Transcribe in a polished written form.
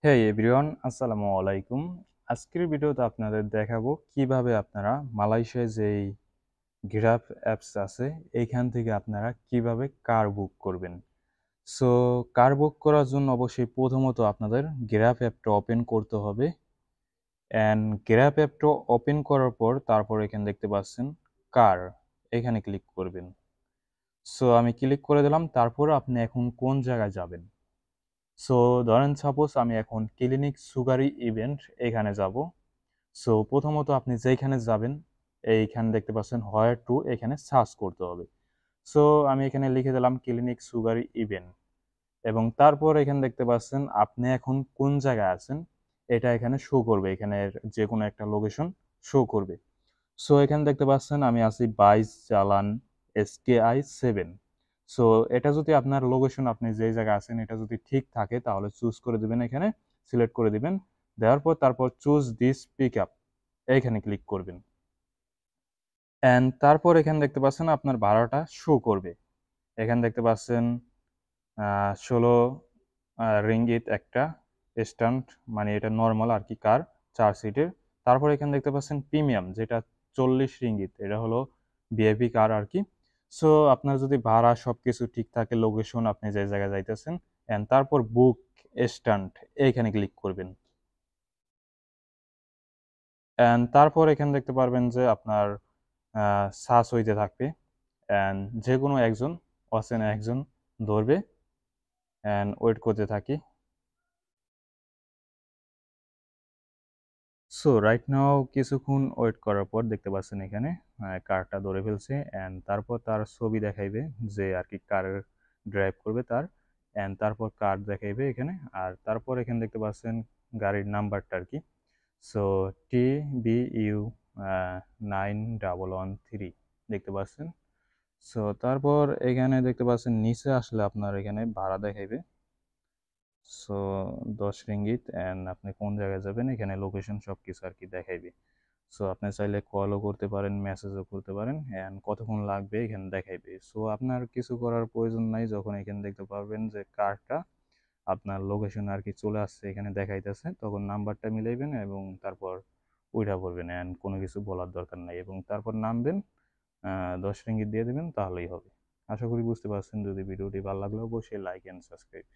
হেই everyone, আসসালামু আলাইকুম। আজকের ভিডিওতে আপনাদের দেখাবো কিভাবে আপনারা মালয়েশিয়ায় যেই গ্রাব অ্যাপস আছে এইখান থেকে আপনারা কিভাবে কার বুক করবেন। সো কার বুক করার জন্য অবশ্যই প্রথমত আপনাদের গ্রাব অ্যাপটা ওপেন করতে হবে। অ্যান্ড গ্রাব অ্যাপটা ওপেন করার পর তারপর এখানে দেখতে পাচ্ছেন কার, এখানে ক্লিক করবেন। সো আমি ক্লিক করে দিলাম। তারপর আপনি এখন কোন জায়গায় যাবেন। সো ধরেন সাপোজ আমি এখন ক্লিনিক সুগারি ইভেন্ট এখানে যাব। সো প্রথমত আপনি যেইখানে যাবেন এইখানে দেখতে পাচ্ছেন হোয়ার টু, এখানে সার্চ করতে হবে। সো আমি এখানে লিখে দিলাম ক্লিনিক সুগারি ইভেন্ট এবং তারপর এখানে দেখতে পাচ্ছেন আপনি এখন কোন জায়গায় আছেন এটা এখানে শো করবে, এখানে যে কোনো একটা লোকেশন শো করবে। সো এখানে দেখতে পাচ্ছেন আমি আছি 22 জালান SKI 7। সো এটা যদি আপনার লোকেশন, আপনি যেই জায়গায় আছেন এটা যদি ঠিক থাকে তাহলে চুজ করে দিবেন, এখানে সিলেক্ট করে দিবেন। দেওয়ার পর তারপর চুজ দিস পিক আপ এইখানে ক্লিক করবেন। অ্যান্ড তারপর এখানে দেখতে পাচ্ছেন আপনার ভাড়াটা শো করবে। এখানে দেখতে পাচ্ছেন 16 রিঙ্গিত একটা স্ট্যান্ড, মানে এটা নর্মাল আর কি কার, 4 সিটের। তারপর এখানে দেখতে পাচ্ছেন প্রিমিয়াম যেটা 40 রিঙ্গিত, এটা হলো ভিআইপি কার আর কি। সো আপনার যদি ভাড়া সবকিছু ঠিক থাকে, লোকেশন আপনি যে জায়গায় যাইতেছেন, অ্যান্ড তারপর বুক স্ট্যান্ড এইখানে ক্লিক করবেন। অ্যান্ড তারপর এখানে দেখতে পারবেন যে আপনার সার্চ হইতে থাকবে, অ্যান্ড যে কোনো একজন অচেনা একজন ধরবে, অ্যান্ড ওয়েট করতে থাকি। সো রাইট নাও কিছুক্ষণ ওয়েট করার পর দেখতে পাচ্ছেন এখানে কারটা ধরে ফেলছে, অ্যান্ড তারপর তার ছবি দেখাইবে যে আর কি কার ড্রাইভ করবে তার, অ্যান্ড তারপর কার দেখাইবে এখানে। আর তারপর এখানে দেখতে পাচ্ছেন গাড়ির নাম্বারটা আর কি। সো TBU 9113 দেখতে পাচ্ছেন। সো তারপর এখানে দেখতে পাচ্ছেন নিচে আসলে আপনার এখানে ভাড়া দেখাইবে। সো 10 রিঙ্গিত, অ্যান্ড আপনি কোন জায়গায় যাবেন এখানে লোকেশন সব কিছু আর কি দেখাইবে। সো আপনি চাইলে কলও করতে পারেন, মেসেজও করতে পারেন, অ্যান্ড কতক্ষণ লাগবে এখানে দেখাইবে। সো আপনার কিছু করার প্রয়োজন নাই, যখন এখানে দেখতে পারবেন যে কারটা আপনার লোকেশন আর কি চলে আসছে এখানে দেখাইতেছে, তখন নাম্বারটা মিলাইবেন এবং তারপর উঠা পড়বেন, অ্যান্ড কোনো কিছু বলার দরকার নাই এবং তারপর নামবেন। 10 রিঙ্গিত দিয়ে দেবেন, তাহলেই হবে। আশা করি বুঝতে পারছেন। যদি ভিডিওটি ভালো লাগলে অবশ্যই লাইক অ্যান্ড সাবস্ক্রাইব।